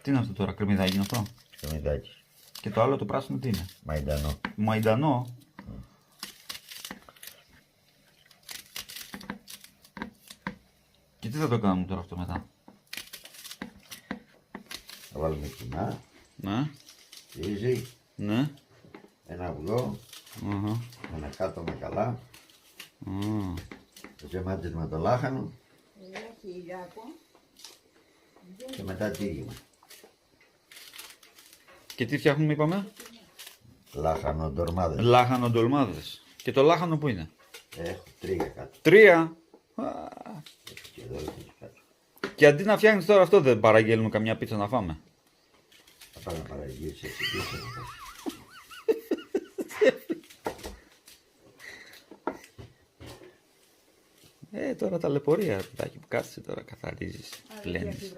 Τι είναι αυτό τώρα, κρεμμυδάκι είναι αυτό? Κρεμμυδάκι. Και το άλλο το πράσινο τι είναι? Μαϊντανό. Μαϊντανό. Και τι θα το κάνουμε τώρα αυτό μετά? Θα βάλουμε κοινά, Ναι, ρύζι, ναι. ένα αυγό, ένα κάτωμα καλά, το ζεμάτισμα το λάχανο και μετά τύγημα. Και τι φτιάχνουμε είπαμε? Λάχανο ντορμάδες. Λάχανο ντολμάδες. Και το λάχανο που είναι? Έχω 3 κάτω. 3. Και εδώ έχω κάτω. Και αντί να φτιάχνεις τώρα αυτό, δεν παραγγέλνουμε καμιά πίτσα να φάμε? Θα πάω να παραγγείλεις έτσι πίσω. Τώρα ταλαιπωρία, παιδάκι που κάθεσαι τώρα, καθαρίζεις, πλένεις.